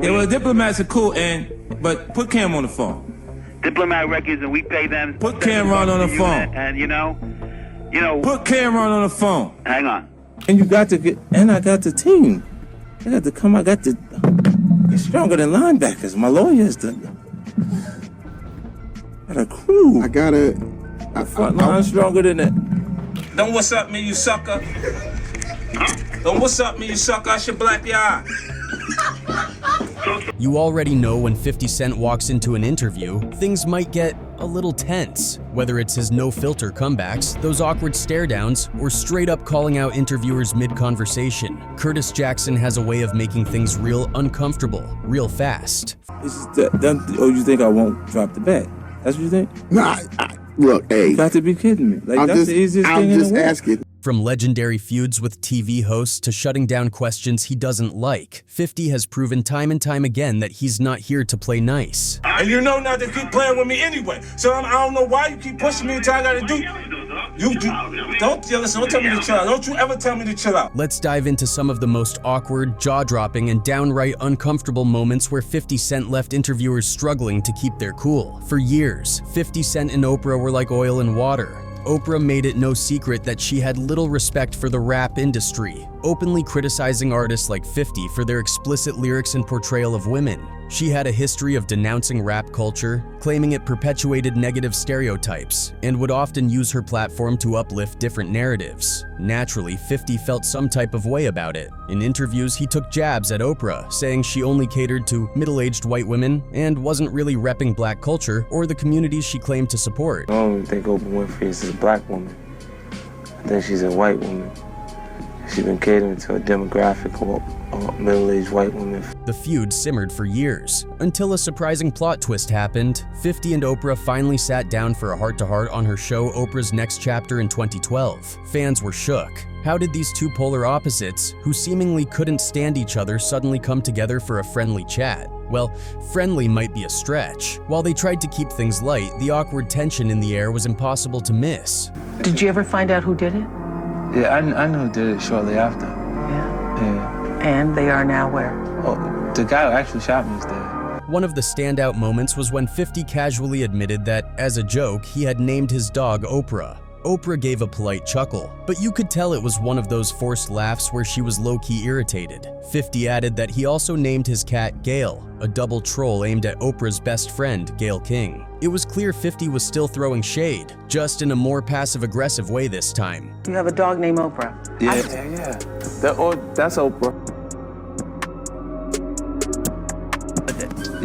Yeah, well, diplomats are cool, but put Cam on the phone. Diplomat Records, and we pay them. Put Cameron on the phone. And you know. Put Cameron on the phone. Hang on. And you got to get, and I got the team. I got to come. I got to. It's stronger than linebackers. My lawyers got a crew. I got a front line stronger than that. Don't what's up me, you sucker. Don't what's up me, you sucker. I should black your eye. You already know when 50 Cent walks into an interview, things might get a little tense. Whether it's his no-filter comebacks, those awkward stare-downs, or straight up calling out interviewers mid-conversation, Curtis Jackson has a way of making things real uncomfortable, real fast. You think I won't drop the bet? That's what you think? Nah, look, hey. You got to be kidding me. Like, that's the easiest thing in the world. I'm just asking. From legendary feuds with TV hosts to shutting down questions he doesn't like, 50 has proven time and time again that he's not here to play nice. And you know not to keep playing with me anyway. So I don't know why you keep pushing me until I gotta do. Don't tell me to chill out. Don't you ever tell me to chill out. Let's dive into some of the most awkward, jaw-dropping, and downright uncomfortable moments where 50 Cent left interviewers struggling to keep their cool. For years, 50 Cent and Oprah were like oil and water. Oprah made it no secret that she had little respect for the rap industry, openly criticizing artists like 50 for their explicit lyrics and portrayal of women. She had a history of denouncing rap culture, claiming it perpetuated negative stereotypes, and would often use her platform to uplift different narratives. Naturally, 50 felt some type of way about it. In interviews, he took jabs at Oprah, saying she only catered to middle-aged white women and wasn't really repping black culture or the communities she claimed to support. I don't even think Oprah Winfrey is a black woman. I think she's a white woman. She's been catering to a demographic of middle-aged white women. The feud simmered for years, until a surprising plot twist happened. 50 and Oprah finally sat down for a heart-to-heart on her show Oprah's Next Chapter in 2012. Fans were shook. How did these two polar opposites, who seemingly couldn't stand each other, suddenly come together for a friendly chat? Well, friendly might be a stretch. While they tried to keep things light, the awkward tension in the air was impossible to miss. Did you ever find out who did it? Yeah, I know who did it shortly after. Yeah? And they are now where? Oh, the guy who actually shot me is dead. One of the standout moments was when 50 casually admitted that, as a joke, he had named his dog Oprah. Oprah gave a polite chuckle, but you could tell it was one of those forced laughs where she was low-key irritated. 50 added that he also named his cat Gail, a double troll aimed at Oprah's best friend, Gayle King. It was clear 50 was still throwing shade, just in a more passive-aggressive way this time. You have a dog named Oprah? Yeah. That's Oprah.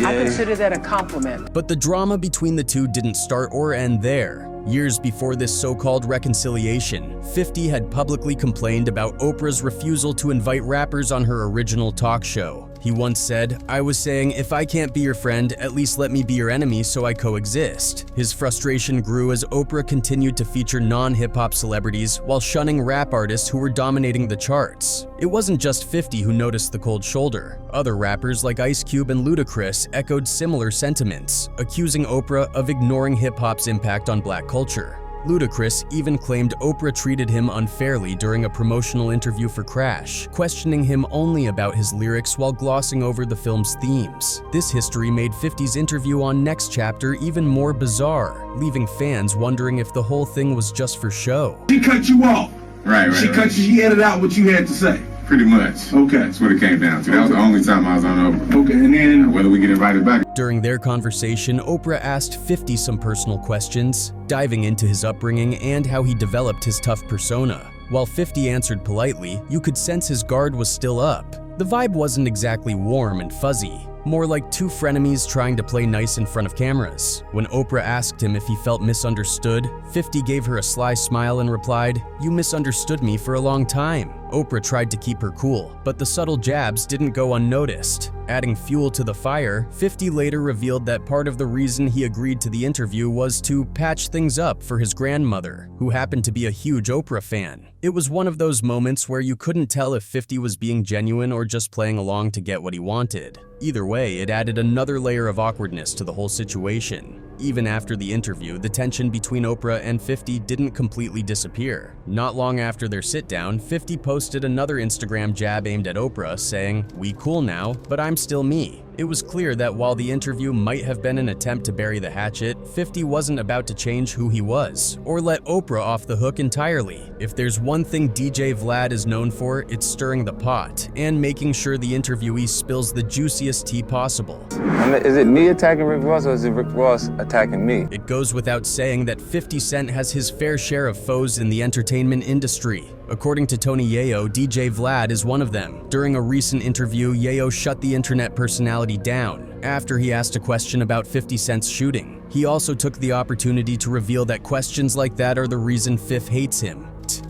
I consider that a compliment. But the drama between the two didn't start or end there. Years before this so-called reconciliation, 50 had publicly complained about Oprah's refusal to invite rappers on her original talk show. He once said, "I was saying, if I can't be your friend, at least let me be your enemy so I coexist." His frustration grew as Oprah continued to feature non-hip-hop celebrities while shunning rap artists who were dominating the charts. It wasn't just 50 who noticed the cold shoulder. Other rappers like Ice Cube and Ludacris echoed similar sentiments, accusing Oprah of ignoring hip-hop's impact on black culture. Ludacris even claimed Oprah treated him unfairly during a promotional interview for Crash, questioning him only about his lyrics while glossing over the film's themes. This history made 50's interview on Next Chapter even more bizarre, leaving fans wondering if the whole thing was just for show. She cut you off. Right. She edited out what you had to say. Pretty much. Okay. That's what it came down to. That was the only time I was on Oprah. Okay, and then whether we get invited back. During their conversation, Oprah asked 50 some personal questions, diving into his upbringing and how he developed his tough persona. While 50 answered politely, you could sense his guard was still up. The vibe wasn't exactly warm and fuzzy, more like two frenemies trying to play nice in front of cameras. When Oprah asked him if he felt misunderstood, 50 gave her a sly smile and replied, "You misunderstood me for a long time." Oprah tried to keep her cool, but the subtle jabs didn't go unnoticed. Adding fuel to the fire, 50 later revealed that part of the reason he agreed to the interview was to patch things up for his grandmother, who happened to be a huge Oprah fan. It was one of those moments where you couldn't tell if 50 was being genuine or just playing along to get what he wanted. Either way, it added another layer of awkwardness to the whole situation. Even after the interview, the tension between Oprah and 50 didn't completely disappear. Not long after their sit-down, 50 posted another Instagram jab aimed at Oprah, saying, "We cool now, but I'm still me." It was clear that while the interview might have been an attempt to bury the hatchet, 50 wasn't about to change who he was, or let Oprah off the hook entirely. If there's one thing DJ Vlad is known for, it's stirring the pot, and making sure the interviewee spills the juiciest tea possible. Is it me attacking Rick Ross, or is it Rick Ross attacking me? It goes without saying that 50 Cent has his fair share of foes in the entertainment industry. According to Tony Yayo, DJ Vlad is one of them. During a recent interview, Yayo shut the internet personality down after he asked a question about 50 Cent's shooting. He also took the opportunity to reveal that questions like that are the reason Fif hates him.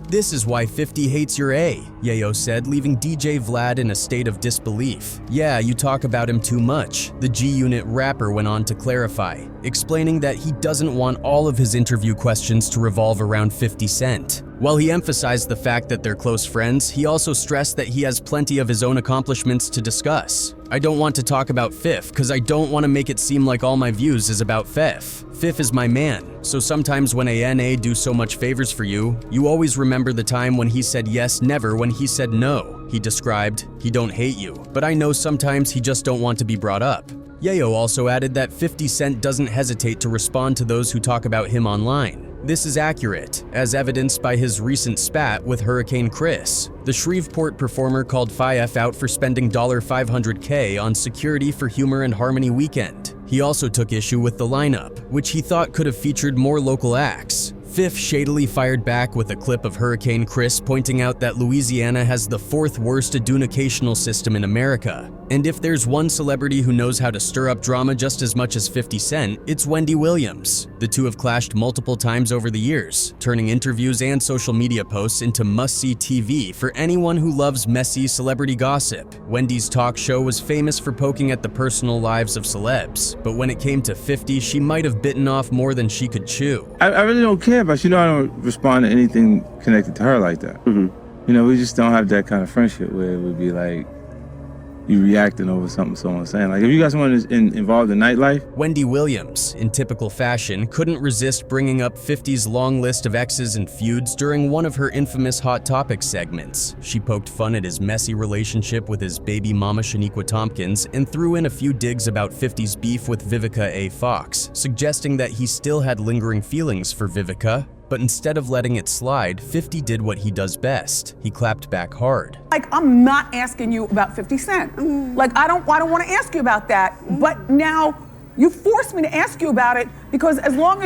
This is why 50 hates your A, Yayo said, leaving DJ Vlad in a state of disbelief. Yeah, you talk about him too much, the G-Unit rapper went on to clarify, explaining that he doesn't want all of his interview questions to revolve around 50 Cent. While he emphasized the fact that they're close friends, he also stressed that he has plenty of his own accomplishments to discuss. I don't want to talk about Fif because I don't want to make it seem like all my views is about Fif. Fif is my man, so sometimes when ANA do so much favors for you, you always remember the time when he said yes, never when he said no. He described, he don't hate you, but I know sometimes he just don't want to be brought up. Yayo also added that 50 Cent doesn't hesitate to respond to those who talk about him online. This is accurate, as evidenced by his recent spat with Hurricane Chris. The Shreveport performer called Fife out for spending $500K on security for Humor and Harmony weekend. He also took issue with the lineup, which he thought could have featured more local acts. Fif shadily fired back with a clip of Hurricane Chris pointing out that Louisiana has the 4th worst adjudicational system in America. And if there's one celebrity who knows how to stir up drama just as much as 50 Cent, it's Wendy Williams. The two have clashed multiple times over the years, turning interviews and social media posts into must-see TV for anyone who loves messy celebrity gossip. Wendy's talk show was famous for poking at the personal lives of celebs, but when it came to 50, she might have bitten off more than she could chew. I really don't care, but I don't respond to anything connected to her like that. You know, we just don't have that kind of friendship where it would be like, you reacting over something someone's saying. Like, if you got someone who's involved in nightlife. Wendy Williams, in typical fashion, couldn't resist bringing up 50's long list of exes and feuds during one of her infamous Hot Topics segments. She poked fun at his messy relationship with his baby mama Shaniqua Tompkins and threw in a few digs about 50's beef with Vivica A. Fox, suggesting that he still had lingering feelings for Vivica. But instead of letting it slide, 50 did what he does best. He clapped back hard. Like, I'm not asking you about 50 Cent. Like, I don't want to ask you about that. But now you forced me to ask you about it because no,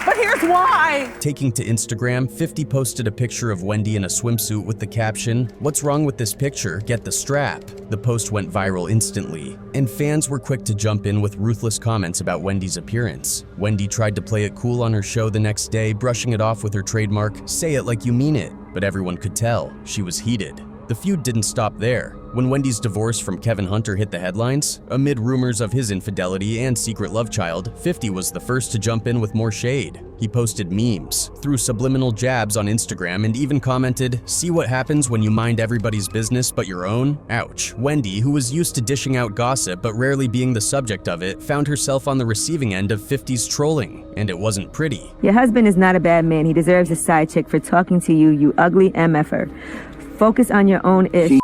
but here's why. Taking to Instagram, 50 posted a picture of Wendy in a swimsuit with the caption, "What's wrong with this picture? Get the strap." The post went viral instantly, and fans were quick to jump in with ruthless comments about Wendy's appearance. Wendy tried to play it cool on her show the next day, brushing it off with her trademark, "Say it like you mean it." But everyone could tell, she was heated. The feud didn't stop there. When Wendy's divorce from Kevin Hunter hit the headlines, amid rumors of his infidelity and secret love child, 50 was the first to jump in with more shade. He posted memes, threw subliminal jabs on Instagram, and even commented, "See what happens when you mind everybody's business but your own?" Ouch. Wendy, who was used to dishing out gossip but rarely being the subject of it, found herself on the receiving end of 50's trolling, and it wasn't pretty. Your husband is not a bad man. He deserves a side chick for talking to you, you ugly MFer. Focus on your own ish.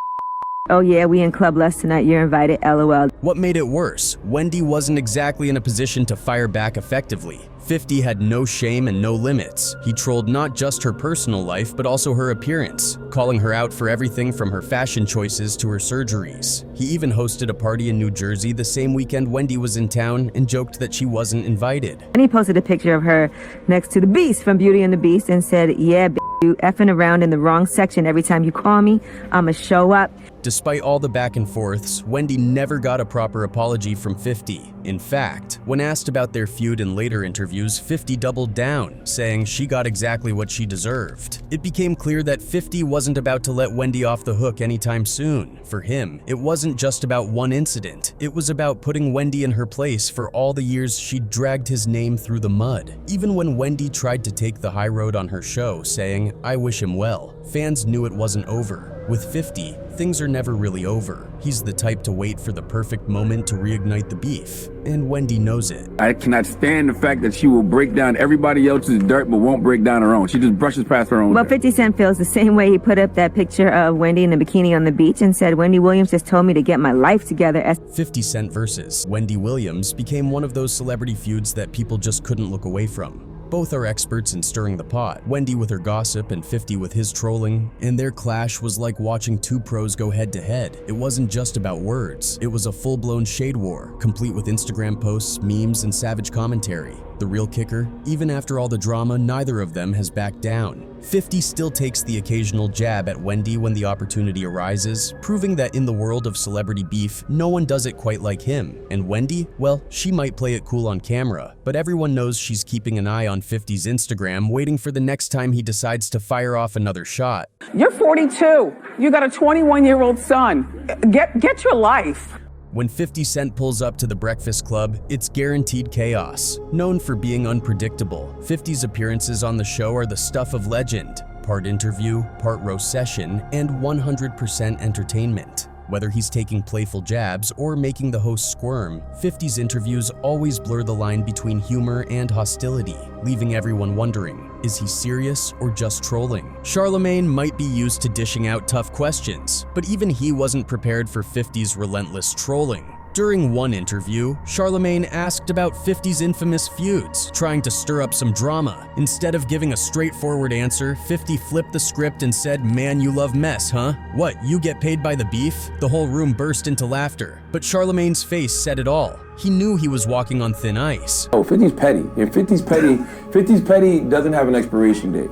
Oh yeah, we in Club Lust tonight, you're invited, LOL. What made it worse? Wendy wasn't exactly in a position to fire back effectively. 50 had no shame and no limits. He trolled not just her personal life, but also her appearance, calling her out for everything from her fashion choices to her surgeries. He even hosted a party in New Jersey the same weekend Wendy was in town and joked that she wasn't invited. And he posted a picture of her next to the Beast from Beauty and the Beast and said, "Yeah, you effing around in the wrong section every time you call me, I'ma show up." Despite all the back and forths, Wendy never got a proper apology from 50. In fact, when asked about their feud in later interviews, 50 doubled down, saying she got exactly what she deserved. It became clear that 50 wasn't about to let Wendy off the hook anytime soon. For him, it wasn't just about one incident. It was about putting Wendy in her place for all the years she'd dragged his name through the mud. Even when Wendy tried to take the high road on her show, saying, "I wish him well," fans knew it wasn't over. With 50, things are never really over. He's the type to wait for the perfect moment to reignite the beef, and Wendy knows it. I cannot stand the fact that she will break down everybody else's dirt but won't break down her own. She just brushes past her own. Well, dirt. 50 Cent feels the same way. He put up that picture of Wendy in a bikini on the beach and said, Wendy Williams just told me to get my life together. 50 Cent versus Wendy Williams became one of those celebrity feuds that people just couldn't look away from. Both are experts in stirring the pot, Wendy with her gossip and 50 with his trolling, and their clash was like watching two pros go head to head. It wasn't just about words, it was a full-blown shade war, complete with Instagram posts, memes, and savage commentary. The real kicker, even after all the drama, neither of them has backed down. 50 still takes the occasional jab at Wendy when the opportunity arises, proving that in the world of celebrity beef, no one does it quite like him. And Wendy, well, she might play it cool on camera, but everyone knows she's keeping an eye on 50's Instagram, waiting for the next time he decides to fire off another shot. You're 42. You got a 21-year-old son. Get your life. When 50 Cent pulls up to the Breakfast Club, it's guaranteed chaos. Known for being unpredictable, 50's appearances on the show are the stuff of legend. Part interview, part roast session, and 100% entertainment. Whether he's taking playful jabs or making the host squirm, 50's interviews always blur the line between humor and hostility, leaving everyone wondering, is he serious or just trolling? Charlemagne might be used to dishing out tough questions, but even he wasn't prepared for 50's relentless trolling. During one interview, Charlemagne asked about 50's infamous feuds, trying to stir up some drama. Instead of giving a straightforward answer, 50 flipped the script and said, "Man, you love mess, huh? What, you get paid by the beef?" The whole room burst into laughter, but Charlemagne's face said it all. He knew he was walking on thin ice. Oh, 50's petty. And 50's petty doesn't have an expiration date.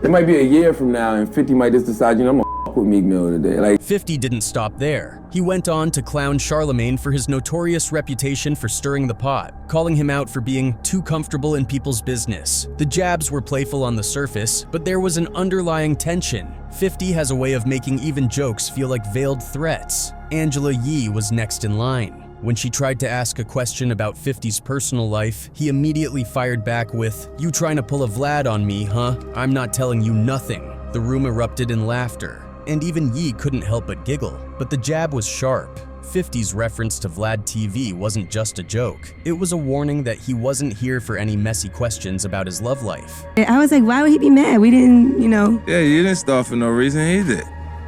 It might be a year from now and 50 might just decide, I'm gonna f with Meek Mill today. Like, 50 didn't stop there. He went on to clown Charlemagne for his notorious reputation for stirring the pot, calling him out for being too comfortable in people's business. The jabs were playful on the surface, but there was an underlying tension. 50 has a way of making even jokes feel like veiled threats. Angela Yee was next in line. When she tried to ask a question about 50's personal life, he immediately fired back with, "You trying to pull a Vlad on me, huh? I'm not telling you nothing." The room erupted in laughter, and even Yee couldn't help but giggle. But the jab was sharp. 50's reference to Vlad TV wasn't just a joke. It was a warning that he wasn't here for any messy questions about his love life. I was like, why would he be mad? We didn't, Yeah, you didn't start for no reason, he did.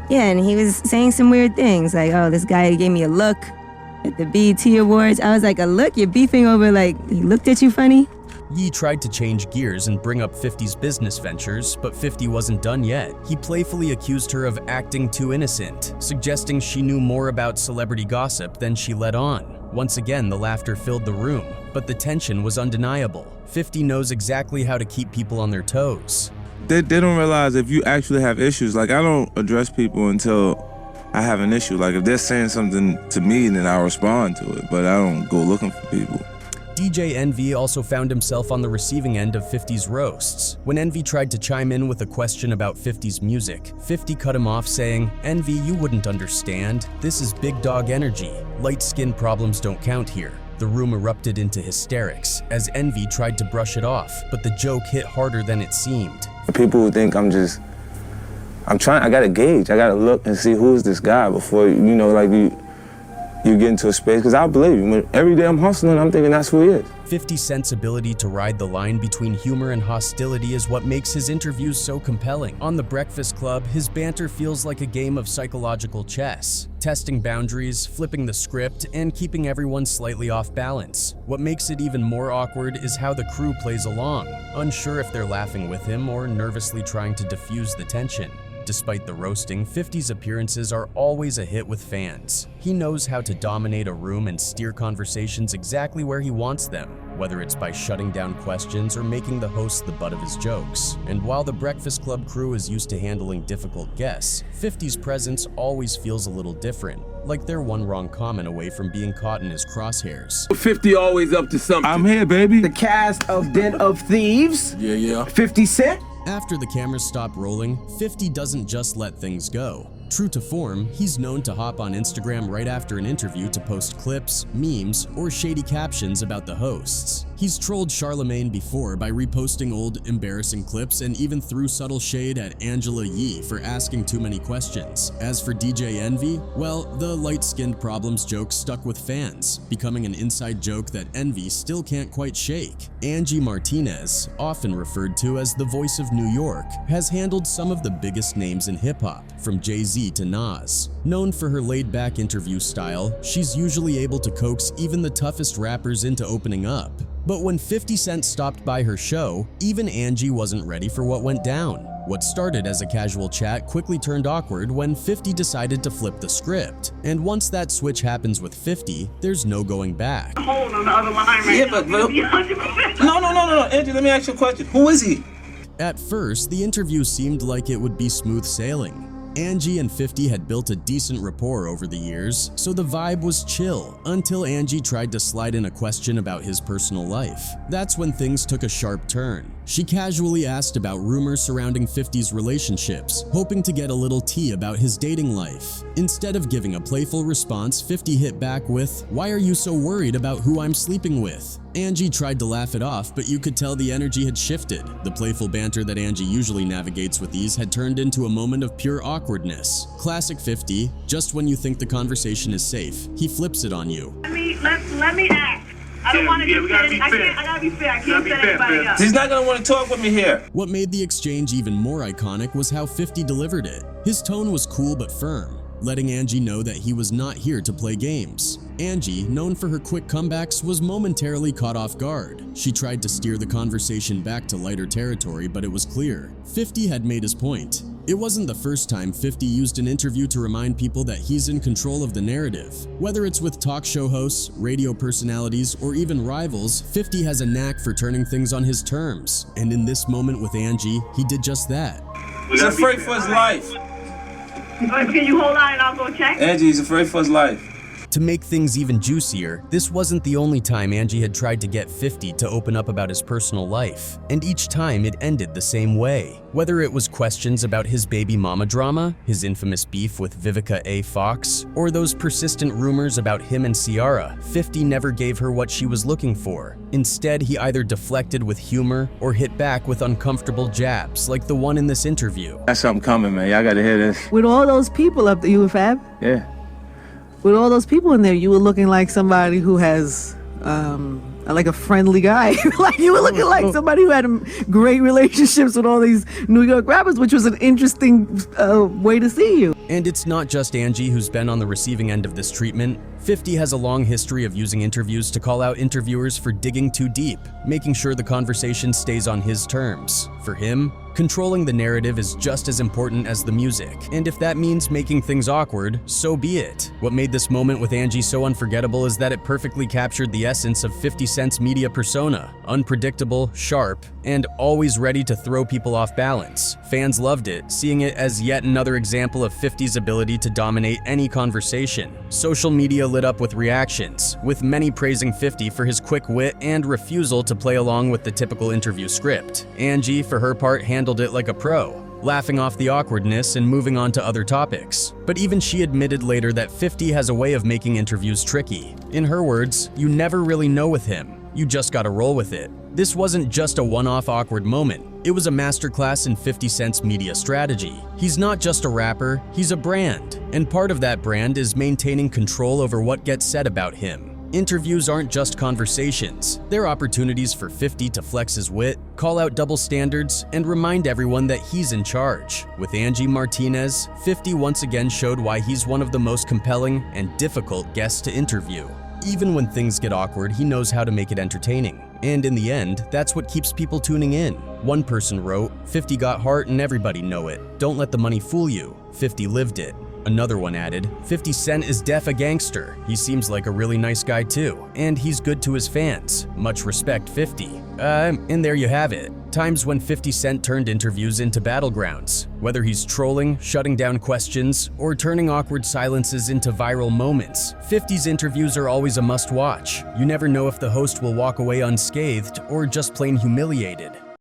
Yeah, and he was saying some weird things, like, oh, this guy gave me a look at the BET Awards. I was like, a look? You're beefing over, like, he looked at you funny? Yee tried to change gears and bring up 50's business ventures, but 50 wasn't done yet. He playfully accused her of acting too innocent, suggesting she knew more about celebrity gossip than she let on. Once again, the laughter filled the room, but the tension was undeniable. 50 knows exactly how to keep people on their toes. They don't realize if you actually have issues, like I don't address people until I have an issue. Like if they're saying something to me, then I'll respond to it, but I don't go looking for people. DJ Envy also found himself on the receiving end of 50's roasts. When Envy tried to chime in with a question about 50's music, 50 cut him off saying, "Envy, you wouldn't understand. This is big dog energy. Light skin problems don't count here." The room erupted into hysterics as Envy tried to brush it off, but the joke hit harder than it seemed. People who think I gotta gauge, I gotta look and see who's this guy before, you get into a space, because I'll believe you. Every day I'm hustling, I'm thinking that's who he is. 50 Cent's ability to ride the line between humor and hostility is what makes his interviews so compelling. On The Breakfast Club, his banter feels like a game of psychological chess, testing boundaries, flipping the script, and keeping everyone slightly off balance. What makes it even more awkward is how the crew plays along, unsure if they're laughing with him or nervously trying to diffuse the tension. Despite the roasting, 50's appearances are always a hit with fans. He knows how to dominate a room and steer conversations exactly where he wants them, whether it's by shutting down questions or making the host the butt of his jokes. And while the Breakfast Club crew is used to handling difficult guests, 50's presence always feels a little different, like they're one wrong comment away from being caught in his crosshairs. 50 always up to something. I'm here, baby. The cast of Den of Thieves. Yeah. 50 Cent. After the cameras stop rolling, 50 doesn't just let things go. True to form, he's known to hop on Instagram right after an interview to post clips, memes, or shady captions about the hosts. He's trolled Charlemagne before by reposting old, embarrassing clips and even threw subtle shade at Angela Yee for asking too many questions. As for DJ Envy, well, the light-skinned problems joke stuck with fans, becoming an inside joke that Envy still can't quite shake. Angie Martinez, often referred to as the voice of New York, has handled some of the biggest names in hip-hop, from Jay-Z to Nas. Known for her laid-back interview style, she's usually able to coax even the toughest rappers into opening up. But when 50 Cent stopped by her show, even Angie wasn't ready for what went down. What started as a casual chat quickly turned awkward when 50 decided to flip the script. And once that switch happens with 50, there's no going back. Hold on the other line right now. But no, Angie, let me ask you a question. Who is he? At first, the interview seemed like it would be smooth sailing. Angie and 50 had built a decent rapport over the years, so the vibe was chill until Angie tried to slide in a question about his personal life. That's when things took a sharp turn. She casually asked about rumors surrounding 50's relationships, hoping to get a little tea about his dating life. Instead of giving a playful response, 50 hit back with, "Why are you so worried about who I'm sleeping with?" Angie tried to laugh it off, but you could tell the energy had shifted. The playful banter that Angie usually navigates with ease had turned into a moment of pure awkwardness. Classic 50, just when you think the conversation is safe, he flips it on you. Let me ask. I don't want to just say it. I gotta be fair. I can't set anybody up. He's not gonna want to talk with me here. What made the exchange even more iconic was how 50 delivered it. His tone was cool but firm, letting Angie know that he was not here to play games. Angie, known for her quick comebacks, was momentarily caught off guard. She tried to steer the conversation back to lighter territory, but it was clear 50 had made his point. It wasn't the first time 50 used an interview to remind people that he's in control of the narrative. Whether it's with talk show hosts, radio personalities, or even rivals, 50 has a knack for turning things on his terms. And in this moment with Angie, he did just that. He's afraid for his life. Can you hold on and I'll go check? Angie, he's afraid for his life. To make things even juicier, this wasn't the only time Angie had tried to get 50 to open up about his personal life, and each time it ended the same way. Whether it was questions about his baby mama drama, his infamous beef with Vivica A. Fox, or those persistent rumors about him and Ciara, 50 never gave her what she was looking for. Instead, he either deflected with humor or hit back with uncomfortable jabs like the one in this interview. That's something coming, man. Y'all gotta hear this. With all those people up there, you were Fab? Yeah. With all those people in there, you were looking like somebody who has, like a friendly guy. Like you were looking like somebody who had great relationships with all these New York rappers, which was an interesting way to see you. And it's not just Angie who's been on the receiving end of this treatment. 50 has a long history of using interviews to call out interviewers for digging too deep, making sure the conversation stays on his terms. For him, controlling the narrative is just as important as the music, and if that means making things awkward, so be it. What made this moment with Angie so unforgettable is that it perfectly captured the essence of 50 Cent's media persona: unpredictable, sharp, and always ready to throw people off balance. Fans loved it, seeing it as yet another example of 50's ability to dominate any conversation. Social media lit up with reactions, with many praising 50 for his quick wit and refusal to play along with the typical interview script. Angie, for her part, handled it like a pro, laughing off the awkwardness and moving on to other topics. But even she admitted later that 50 has a way of making interviews tricky. In her words, you never really know with him. You just gotta roll with it. This wasn't just a one-off awkward moment. It was a masterclass in 50 Cent's media strategy. He's not just a rapper, he's a brand. And part of that brand is maintaining control over what gets said about him. Interviews aren't just conversations. They're opportunities for 50 to flex his wit, call out double standards, and remind everyone that he's in charge. With Angie Martinez, 50 once again showed why he's one of the most compelling and difficult guests to interview. Even when things get awkward, he knows how to make it entertaining. And in the end, that's what keeps people tuning in. One person wrote, 50 got heart and everybody know it. Don't let the money fool you. 50 lived it. Another one added, 50 Cent is def a gangster. He seems like a really nice guy too, and he's good to his fans. Much respect, 50. And there you have it. Times when 50 Cent turned interviews into battlegrounds. Whether he's trolling, shutting down questions, or turning awkward silences into viral moments, 50's interviews are always a must-watch. You never know if the host will walk away unscathed or just plain humiliated.